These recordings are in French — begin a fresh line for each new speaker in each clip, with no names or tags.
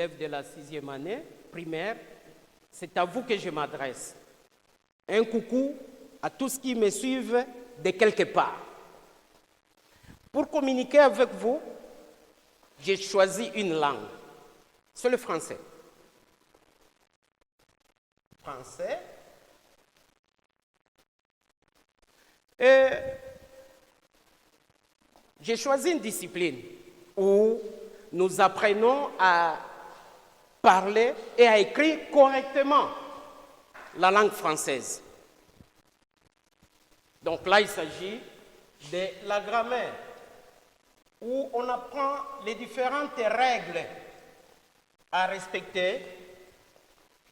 élèves de la 6e année primaire, c'est à vous que je m'adresse. Un coucou à tous qui me suivent de quelque part. Pour communiquer avec vous, j'ai choisi une langue. C'est le français. Français. Et j'ai choisi une discipline où nous apprenons à parler et à écrire correctement la langue française. Donc là, il s'agit de la grammaire, où on apprend les différentes règles à respecter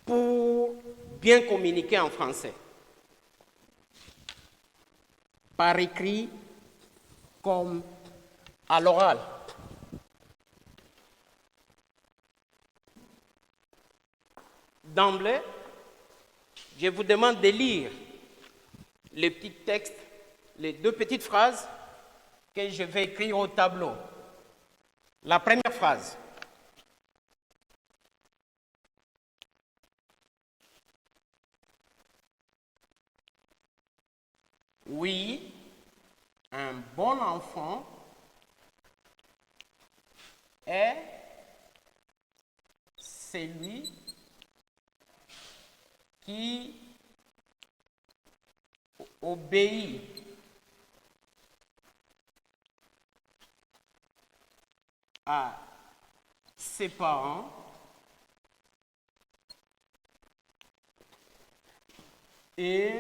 pour bien communiquer en français. Par écrit comme à l'oral. D'emblée, je vous demande de lire les petits textes, les 2 petites phrases que je vais écrire au tableau. La première phrase. Oui, un bon enfant est celui qui obéit à ses parents et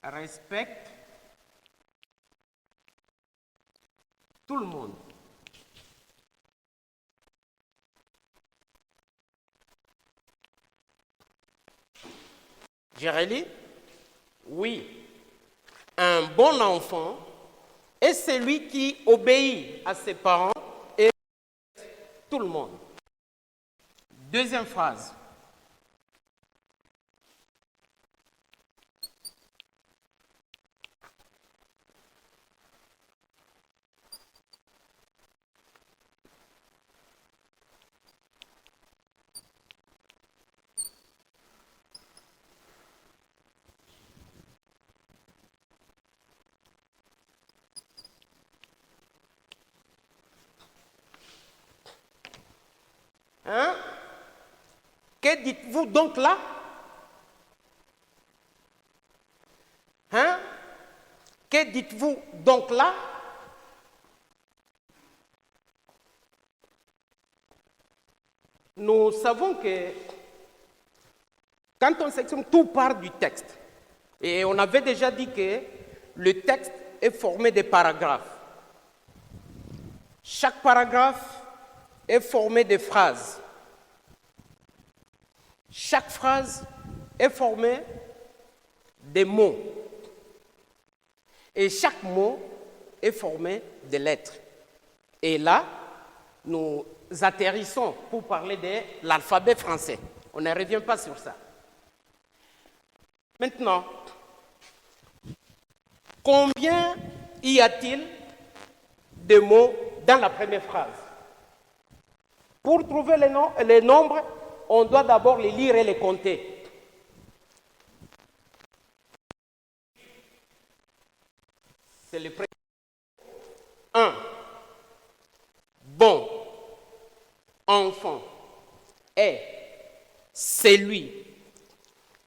respecte tout le monde. Je relis. Oui, un bon enfant est celui qui obéit à ses parents et tout le monde. Deuxième phrase. Hein? Que dites-vous donc là? Hein? Que dites-vous donc là? Nous savons que quand on s'exprime, tout part du texte. Et on avait déjà dit que le texte est formé de paragraphes. Chaque paragraphe est formé de phrases. Chaque phrase est formée de mots. Et chaque mot est formé de lettres. Et là, nous atterrissons pour parler de l'alphabet français. On ne revient pas sur ça. Maintenant, combien y a-t-il de mots dans la première phrase? Pour trouver les nombres, on doit d'abord les lire et les compter. C'est le premier. 1. Bon enfant est celui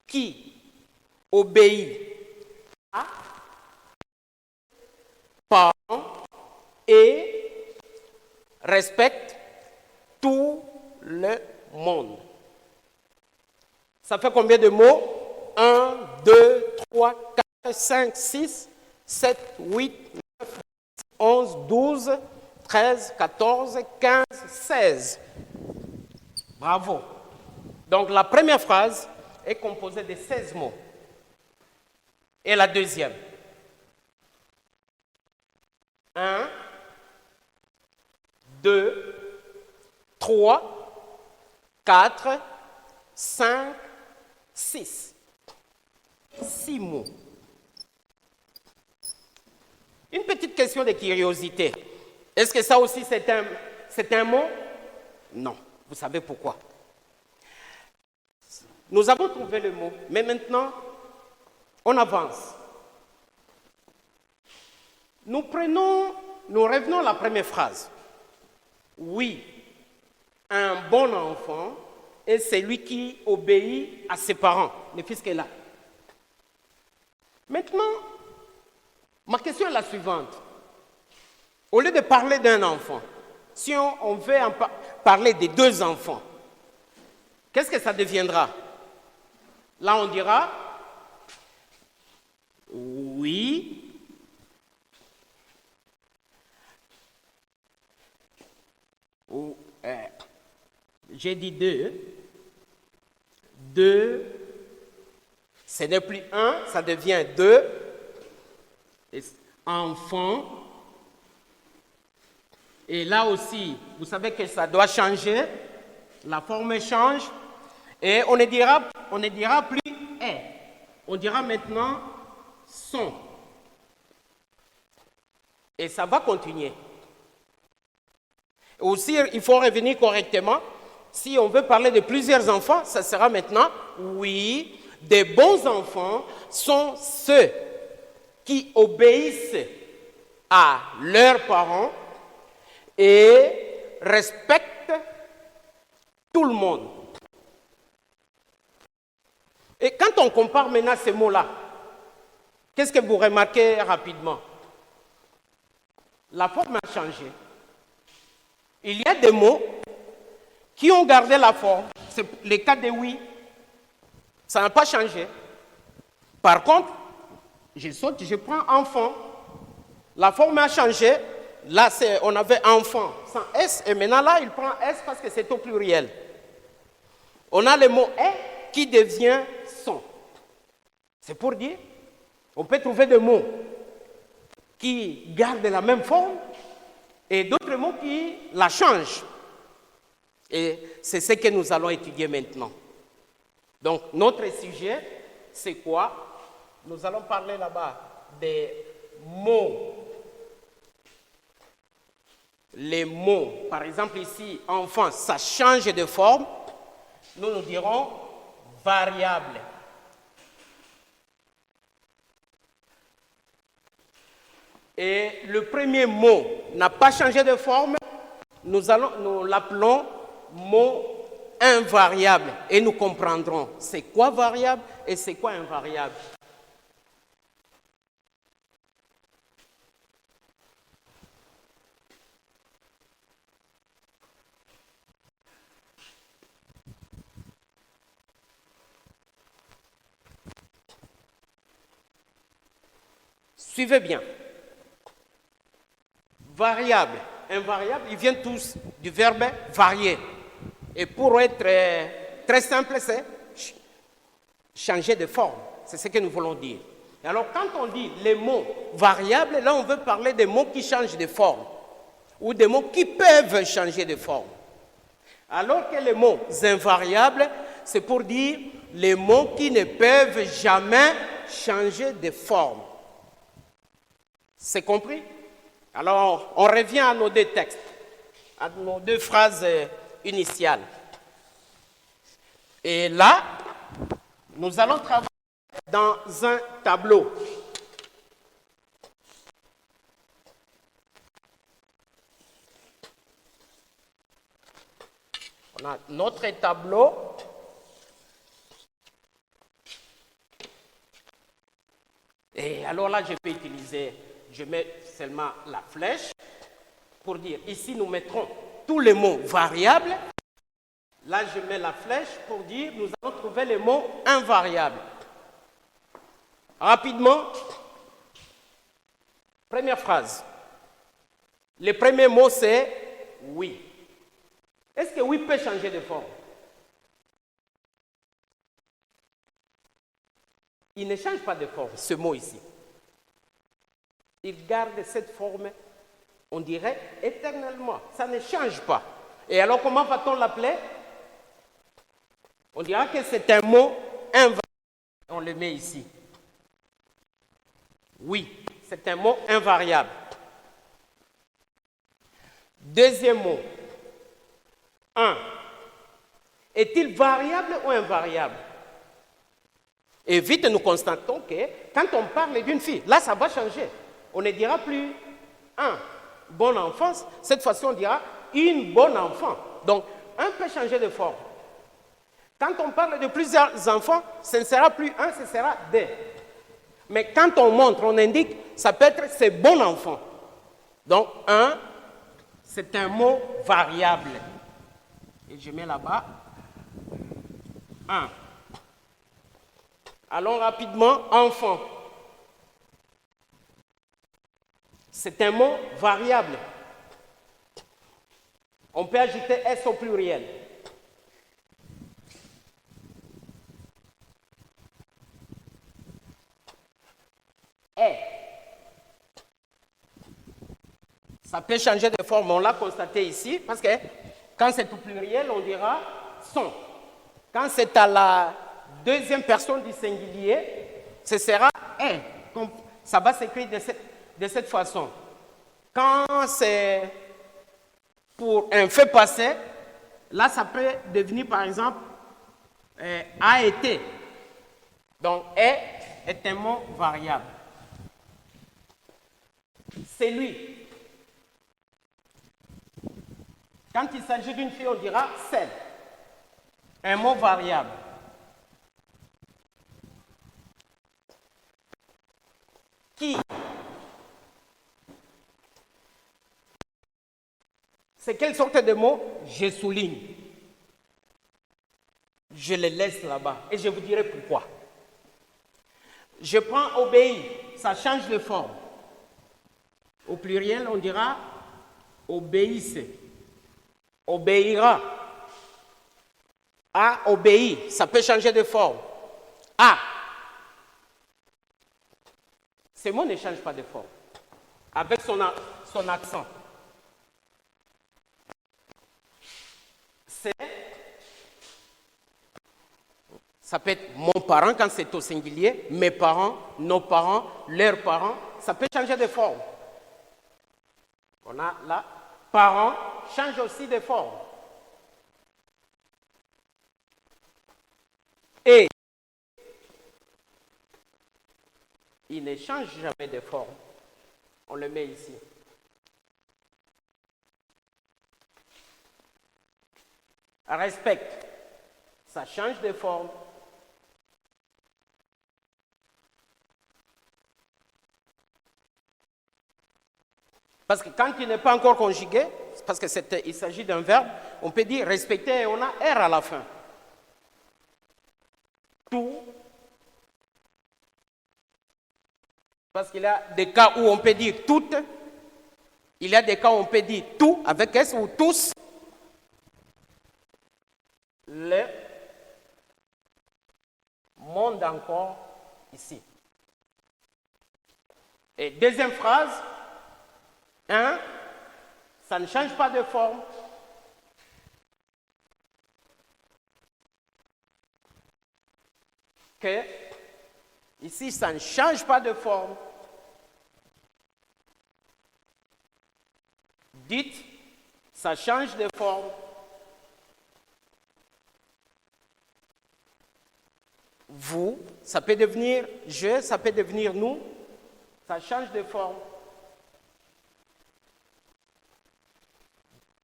qui obéit à parents et respecte tout le monde. Ça fait combien de mots? 1, 2, 3, 4, 5, 6, 7, 8, 9, 11, 12, 13, 14, 15, 16. Bravo. Donc la première phrase est composée de 16 mots. Et la deuxième? 1, 2, 3, 4, 5, 6. 6 mots. Une petite question de curiosité. Est-ce que ça aussi C'est un mot? Non. Vous savez pourquoi? Nous avons trouvé le mot, mais maintenant, on avance. Nous revenons à la première phrase. Oui, un bon enfant est celui qui obéit à ses parents, le fils qu'elle a. Maintenant, ma question est la suivante. Au lieu de parler d'un enfant, si on veut parler des deux enfants, qu'est-ce que ça deviendra? Là, on dira, oui, j'ai dit deux. Deux, ce n'est plus un, ça devient deux. Enfant. Et là aussi, vous savez que ça doit changer. La forme change. Et on ne dira plus est. On dira maintenant sont. Et ça va continuer. Aussi, il faut revenir correctement. Si on veut parler de plusieurs enfants, ça sera maintenant, oui, des bons enfants sont ceux qui obéissent à leurs parents et respectent tout le monde. Et quand on compare maintenant ces mots-là, qu'est-ce que vous remarquez rapidement? La forme a changé. Il y a des mots qui ont gardé la forme. C'est le cas de oui. Ça n'a pas changé. Par contre, je saute, je prends enfant. La forme a changé. Là, on avait enfant sans S. Et maintenant, là, il prend S parce que c'est au pluriel. On a le mot est qui devient son. C'est pour dire, on peut trouver des mots qui gardent la même forme et d'autres mots qui la changent. Et c'est ce que nous allons étudier maintenant. Donc, notre sujet, c'est quoi? Nous allons parler là-bas des mots. Les mots, par exemple ici, enfant, ça change de forme. Nous dirons variable. Et le premier mot n'a pas changé de forme. Nous l'appelons mot invariable. Et nous comprendrons c'est quoi variable et c'est quoi invariable. Suivez bien. Variable, invariable, ils viennent tous du verbe varier. Et pour être très simple, c'est changer de forme. C'est ce que nous voulons dire. Et alors, quand on dit les mots variables, là, on veut parler des mots qui changent de forme. Ou des mots qui peuvent changer de forme. Alors que les mots invariables, c'est pour dire les mots qui ne peuvent jamais changer de forme. C'est compris? Alors, on revient à nos deux textes, à nos deux phrases initiales. Et là, nous allons travailler dans un tableau. On a notre tableau. Et alors là, je peux utiliser, je mets seulement la flèche pour dire, ici nous mettrons tous les mots variables. Là, je mets la flèche pour dire, nous allons trouver les mots invariables. Rapidement, première phrase. Le premier mot, c'est oui. Est-ce que oui peut changer de forme? Il ne change pas de forme, ce mot ici. Il garde cette forme, on dirait, éternellement. Ça ne change pas. Et alors, comment va-t-on l'appeler? On dira que c'est un mot invariable. On le met ici. Oui, c'est un mot invariable. Deuxième mot. 1 est-il variable ou invariable? Et vite, nous constatons que quand on parle d'une fille, là, ça va changer. On ne dira plus un bon enfant, cette fois-ci, on dira une bonne enfant. Donc, un peut changer de forme. Quand on parle de plusieurs enfants, ce ne sera plus un, ce sera deux. Mais quand on montre, on indique, ça peut être c'est bon enfant. Donc, un, c'est un mot variable. Et je mets là-bas 1. Allons rapidement, enfant. C'est un mot variable. On peut ajouter S au pluriel. Est. Ça peut changer de forme, on l'a constaté ici, parce que quand c'est au pluriel, on dira sont. Quand c'est à la deuxième personne du singulier, ce sera est. Ça va s'écrire de cette façon. Quand c'est pour un fait passé, là, ça peut devenir, par exemple, a été. Donc, est un mot variable. C'est lui. Quand il s'agit d'une fille, on dira celle. Un mot variable. Qui? C'est quelle sorte de mot? Je souligne. Je le laisse là-bas et je vous dirai pourquoi. Je prends obéir, ça change de forme. Au pluriel, on dira obéissez. Obéira. A, obéir, ça peut changer de forme. A. Ces mots ne changent pas de forme. Avec son accent. C'est. Ça peut être mon parent quand c'est au singulier, mes parents, nos parents, leurs parents. Ça peut changer de forme. On a là, parents change aussi de forme. Et il ne change jamais de forme. On le met ici. Respecte, ça change de forme. Parce que quand il n'est pas encore conjugué, parce qu'il s'agit d'un verbe, on peut dire respecter et on a R à la fin. Tout. Parce qu'il y a des cas où on peut dire toutes. Il y a des cas où on peut dire tout avec S ou tous. Le monde encore ici. Et deuxième phrase. Un, ça ne change pas de forme. Que, ici, ça ne change pas de forme. Dites, ça change de forme. Vous, ça peut devenir je, ça peut devenir nous. Ça change de forme.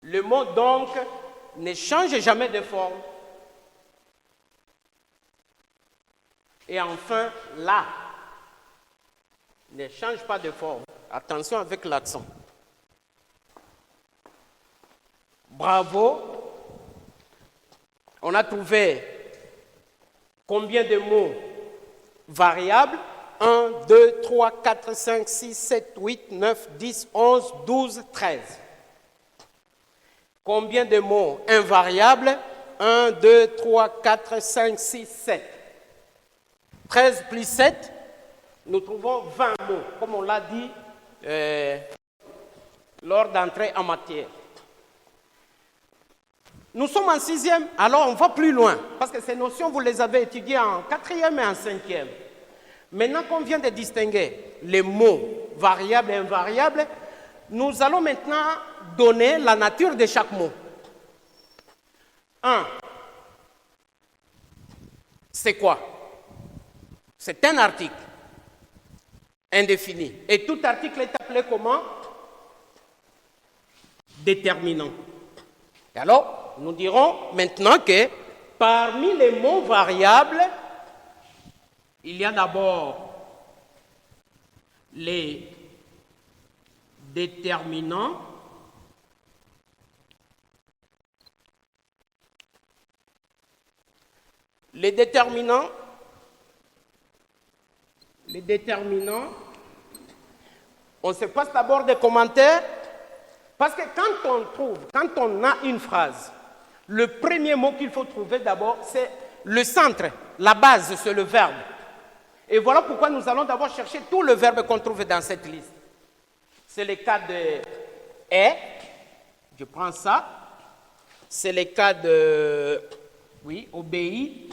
Le mot donc ne change jamais de forme. Et enfin, là ne change pas de forme. Attention avec l'accent. Bravo. On a trouvé combien de mots variables? 1, 2, 3, 4, 5, 6, 7, 8, 9, 10, 11, 12, 13. Combien de mots invariables? 1, 2, 3, 4, 5, 6, 7. 13 plus 7, nous trouvons 20 mots, comme on l'a dit lors d'entrée en matière. Nous sommes en 6e, alors on va plus loin, parce que ces notions, vous les avez étudiées en 4e et en 5e. Maintenant qu'on vient de distinguer les mots variables et invariables, nous allons maintenant donner la nature de chaque mot. Un, c'est quoi? C'est un article indéfini. Et tout article est appelé comment? Déterminant. Et alors, nous dirons maintenant que parmi les mots variables, il y a d'abord les déterminants. Les déterminants, on se passe d'abord des commentaires, parce que quand on a une phrase, le premier mot qu'il faut trouver d'abord, c'est le centre, la base, c'est le verbe. Et voilà pourquoi nous allons d'abord chercher tout le verbe qu'on trouve dans cette liste. C'est le cas de est, je prends ça. C'est le cas de, oui, obéit,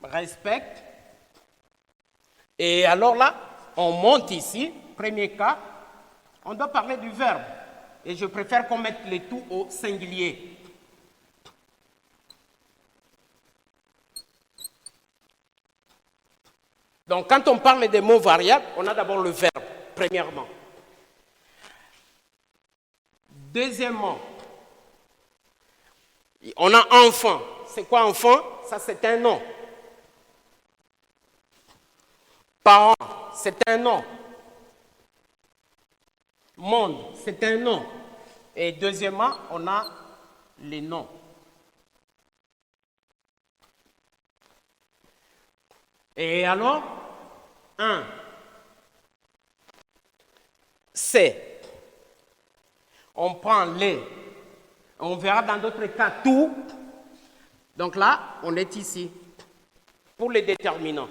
respecte. Et alors là, on monte ici, premier cas, on doit parler du verbe. Et je préfère qu'on mette le tout au singulier. Donc, quand on parle des mots variables, on a d'abord le verbe, premièrement. Deuxièmement, on a enfant. C'est quoi enfant? Ça, c'est un nom. Parent, c'est un nom. Monde, c'est un nom. Et deuxièmement, on a les noms. Et alors, un, c'est. On prend les. On verra dans d'autres cas tout. Donc là, on est ici pour les déterminants.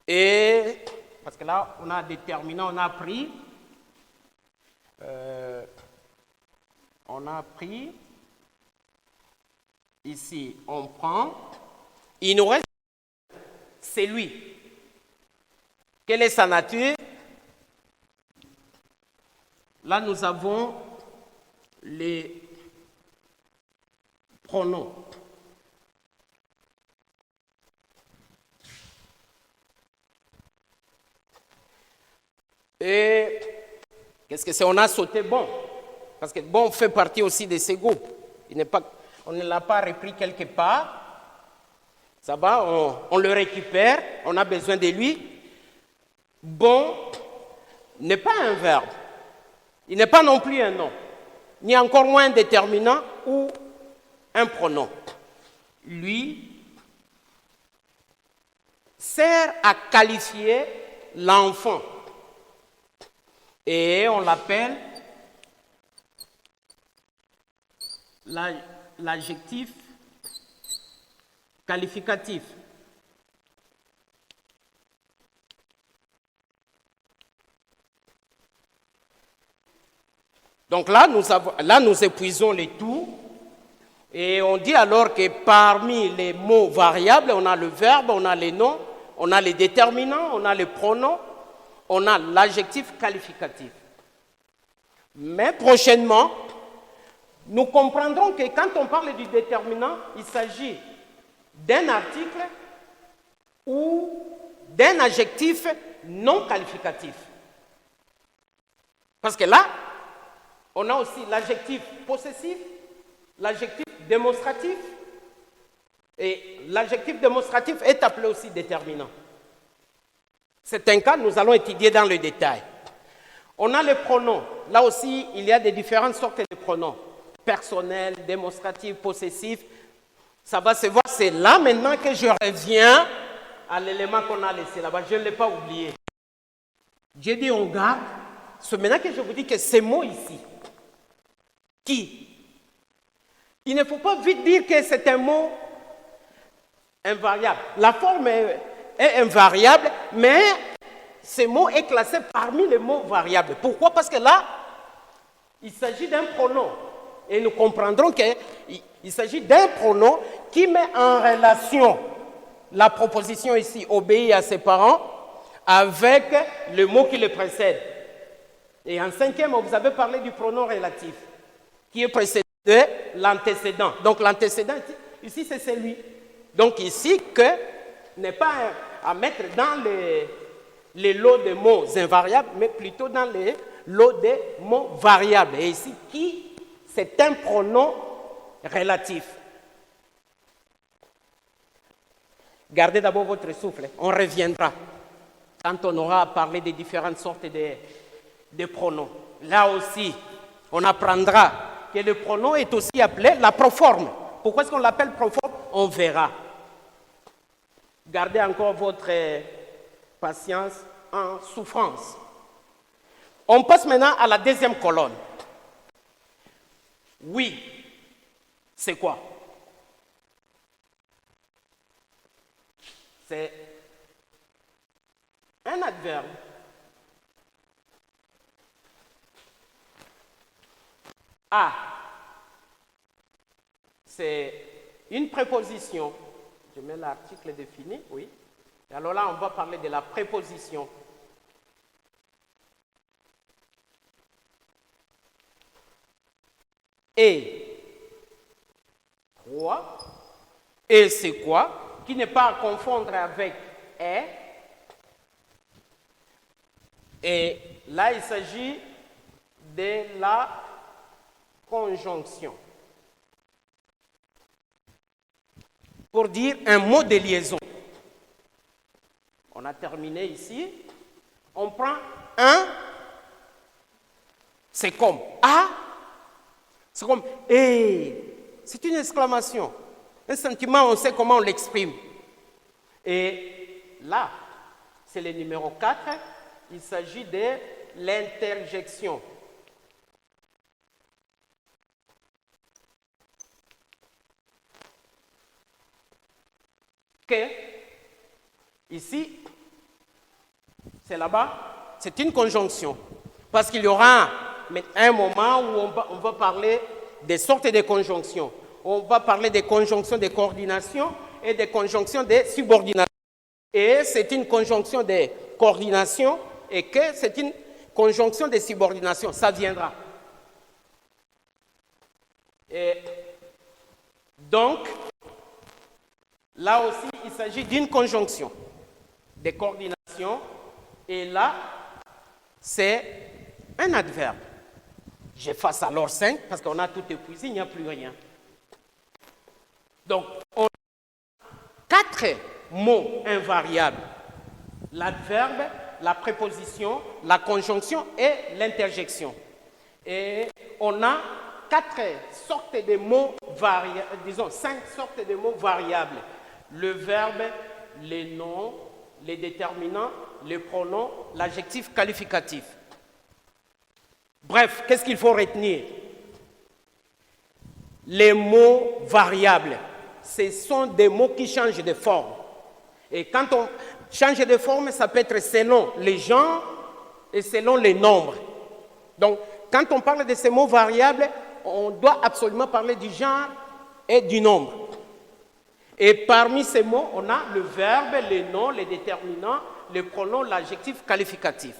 Et, parce que là, on a déterminant, on a pris. Ici, on prend. Il nous reste, c'est lui. Quelle est sa nature? Là, nous avons les pronoms. Et qu'est-ce que c'est? On a sauté bon. Parce que bon fait partie aussi de ces groupes. On ne l'a pas repris quelque part. Ça va, on le récupère, on a besoin de lui. Bon n'est pas un verbe. Il n'est pas non plus un nom. Ni encore moins un déterminant ou un pronom. Lui sert à qualifier l'enfant. Et on l'appelle l'adjectif qualificatif. Donc là, nous épuisons les tout. Et on dit alors que parmi les mots variables, on a le verbe, on a les noms, on a les déterminants, on a les pronoms, on a l'adjectif qualificatif. Mais prochainement, nous comprendrons que quand on parle du déterminant, il s'agit d'un article ou d'un adjectif non qualificatif. Parce que là, on a aussi l'adjectif possessif, l'adjectif démonstratif, et l'adjectif démonstratif est appelé aussi déterminant. C'est un cas que nous allons étudier dans le détail. On a les pronoms. Là aussi, il y a des différentes sortes de pronoms. Personnel, démonstratif, possessif. Ça va se voir, c'est là maintenant que je reviens à l'élément qu'on a laissé là-bas. Je ne l'ai pas oublié. J'ai dit on garde. C'est maintenant que je vous dis que ces mots ici, qui? Il ne faut pas vite dire que c'est un mot invariable. La forme est invariable, mais ce mot est classé parmi les mots variables. Pourquoi? Parce que là, il s'agit d'un pronom. Et nous comprendrons qu'il s'agit d'un pronom qui met en relation la proposition ici, obéir à ses parents, avec le mot qui le précède. Et en cinquième, vous avez parlé du pronom relatif, qui est précédé de l'antécédent. Donc l'antécédent, ici, c'est celui. Donc ici, que n'est pas à mettre dans les lots de mots invariables, mais plutôt dans les lots de mots variables. Et ici, qui, c'est un pronom relatif. Gardez d'abord votre souffle, on reviendra quand on aura parlé des différentes sortes de pronoms. Là aussi, on apprendra que le pronom est aussi appelé la proforme. Pourquoi est-ce qu'on l'appelle proforme? On verra. Gardez encore votre patience en souffrance. On passe maintenant à la deuxième colonne. Oui, c'est quoi? C'est un adverbe à. C'est une préposition. Je mets l'article défini, oui. Et alors là, on va parler de la préposition. Et. Quoi? Et c'est quoi? Qui n'est pas à confondre avec est. Et là, il s'agit de la conjonction. Pour dire un mot de liaison. On a terminé ici. On prend un, c'est comme a, c'est comme et. C'est une exclamation. Un sentiment, on sait comment on l'exprime. Et là, c'est le numéro 4. Il s'agit de l'interjection. Que, ici, c'est là-bas, c'est une conjonction. Parce qu'il y aura un moment où on va parler des sortes de conjonctions. On va parler des conjonctions de coordination et des conjonctions de subordination. Et c'est une conjonction de coordination et que c'est une conjonction de subordination. Ça viendra. Et donc, là aussi, il s'agit d'une conjonction de coordination. Et là, c'est un adverbe. J'efface alors 5 parce qu'on a tout épuisé, il n'y a plus rien. Donc, on a 4 mots invariables. L'adverbe, la préposition, la conjonction et l'interjection. Et on a 4 sortes de mots variables, disons 5 sortes de mots variables. Le verbe, les noms, les déterminants, les pronoms, l'adjectif qualificatif. Bref, qu'est-ce qu'il faut retenir? Les mots variables, ce sont des mots qui changent de forme. Et quand on change de forme, ça peut être selon les genres et selon les nombres. Donc, quand on parle de ces mots variables, on doit absolument parler du genre et du nombre. Et parmi ces mots, on a le verbe, les noms, les déterminants, les pronoms, l'adjectif qualificatif.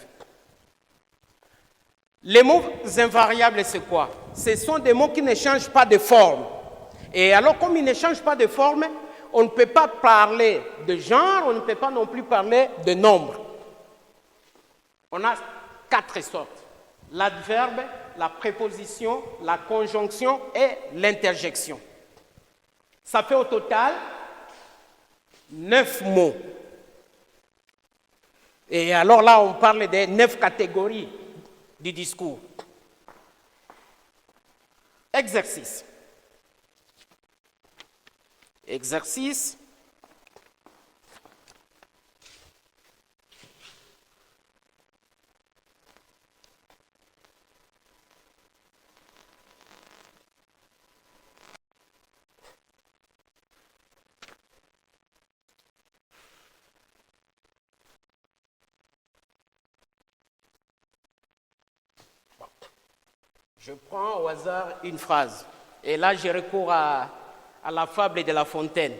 Les mots invariables, c'est quoi? Ce sont des mots qui ne changent pas de forme. Et alors, comme ils ne changent pas de forme, on ne peut pas parler de genre, on ne peut pas non plus parler de nombre. On a 4 sortes. L'adverbe, la préposition, la conjonction et l'interjection. Ça fait au total 9 mots. Et alors là, on parle des 9 catégories du discours. Exercice. Exercice. Je prends au hasard une phrase. Et là, je recours à la fable de La Fontaine.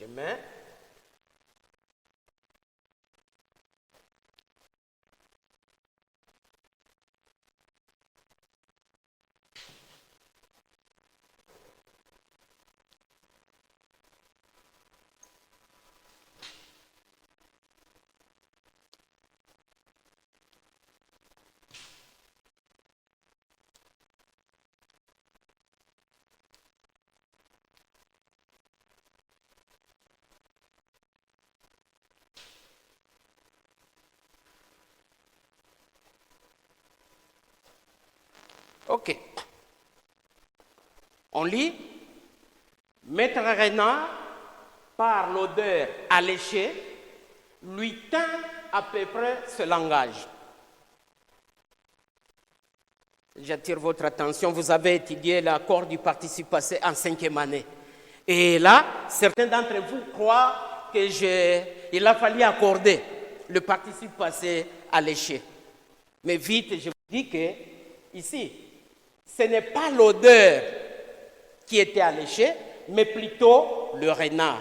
Je mets. Ok. On lit, Maître Renard, par l'odeur alléchée, lui tint à peu près ce langage. J'attire votre attention, vous avez étudié l'accord du participe passé en 5e année. Et là, certains d'entre vous croient qu'il a fallu accorder le participe passé alléché. Mais vite, je vous dis que ici, ce n'est pas l'odeur qui était alléchée, mais plutôt le renard.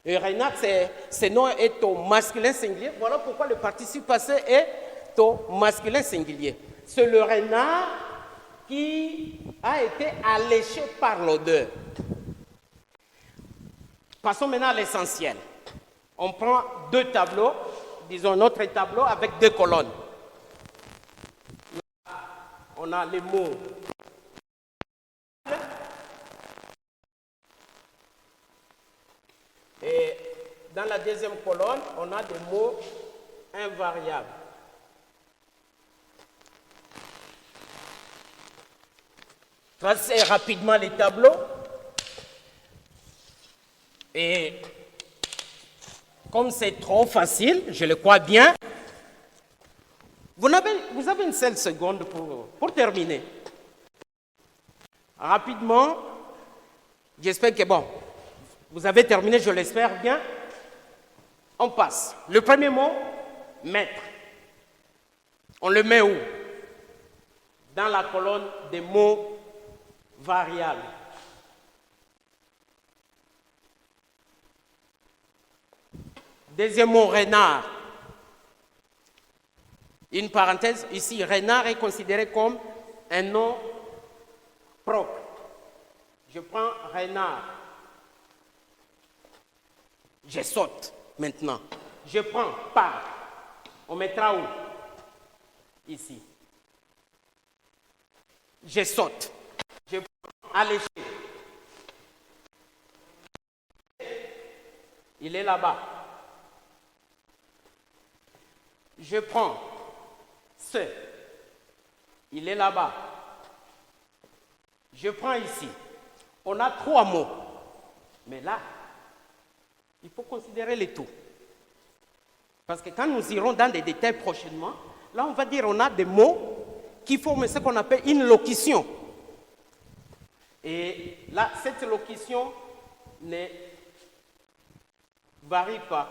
Le renard, ce nom est au masculin singulier. Voilà pourquoi le participe passé est au masculin singulier. C'est le renard qui a été alléché par l'odeur. Passons maintenant à l'essentiel. On prend 2 tableaux, disons notre tableau avec 2 colonnes. Là, on a les mots. Et dans la 2e colonne, on a des mots invariables. Tracez rapidement les tableaux. Et comme c'est trop facile, je le crois bien, vous avez une seule seconde pour terminer. Rapidement, j'espère que bon, vous avez terminé, je l'espère bien. On passe. Le premier mot, maître. On le met où? Dans la colonne des mots variables. Deuxième mot, renard. Une parenthèse, ici, renard est considéré comme un nom propre. Je prends renard. Je saute maintenant. Je prends par. On mettra où? Ici. Je saute. Je prends alléché. Il est là-bas. Je prends ce. Il est là-bas. Je prends ici. On a 3 mots. Mais là, il faut considérer les tout. Parce que quand nous irons dans des détails prochainement, là on va dire on a des mots qui forment ce qu'on appelle une locution. Et là, cette locution ne varie pas.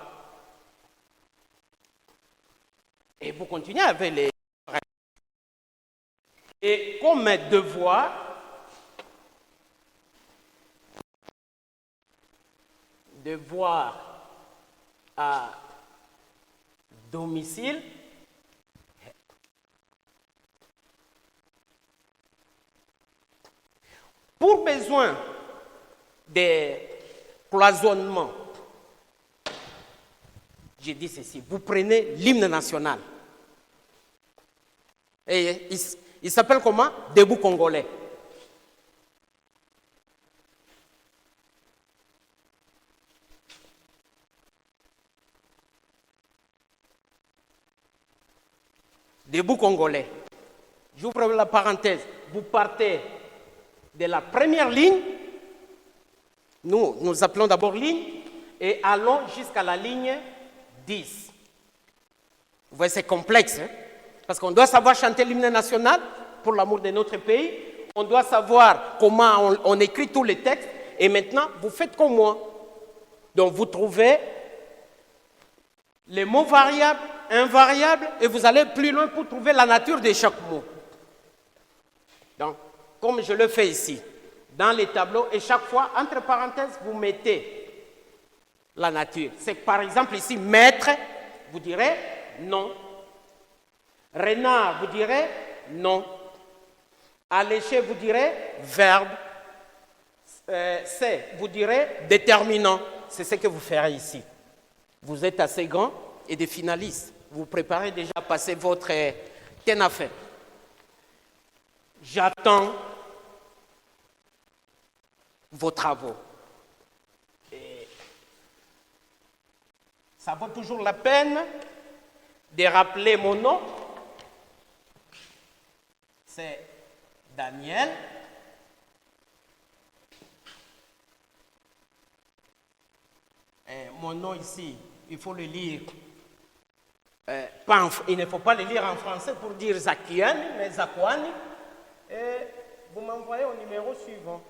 Et vous continuez avec les... Et comme devoir à domicile, pour besoin des cloisonnements, j'ai dit ceci, vous prenez l'hymne national. Et il s'appelle comment? Debout congolais. Debout congolais. J'ouvre la parenthèse. Vous partez de la première ligne. Nous appelons d'abord ligne et allons jusqu'à la ligne 10. Vous voyez, c'est complexe, hein? Parce qu'on doit savoir chanter l'hymne national pour l'amour de notre pays. On doit savoir comment on écrit tous les textes. Et maintenant, vous faites comme moi. Donc, vous trouvez les mots variables, invariables, et vous allez plus loin pour trouver la nature de chaque mot. Donc, comme je le fais ici, dans les tableaux, et chaque fois, entre parenthèses, vous mettez la nature. C'est par exemple ici, maître, vous direz non. Renard, vous direz non. Alléché, vous direz verbe. C'est, vous direz déterminant. C'est ce que vous ferez ici. Vous êtes assez grand et des finalistes. Vous préparez déjà à passer votre TENAFE. J'attends vos travaux. Et ça vaut toujours la peine de rappeler mon nom. C'est Daniel. Mon nom ici, il faut le lire. Il ne faut pas le lire en français pour dire Zakiani, mais Zakwani. Et vous m'envoyez au numéro suivant.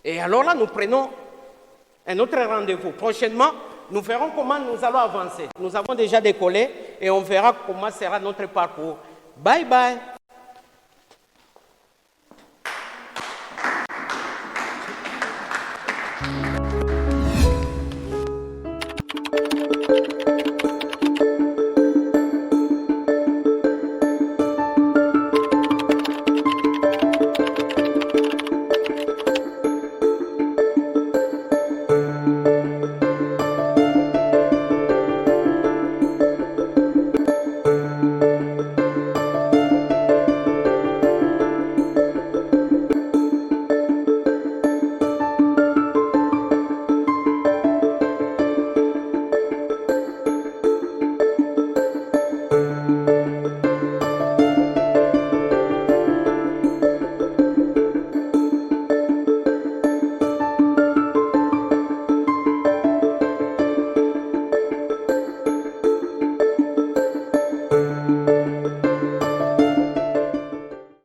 Et alors là, nous prenons un autre rendez-vous. Prochainement, nous verrons comment nous allons avancer. Nous avons déjà décollé et on verra comment sera notre parcours. Bye bye.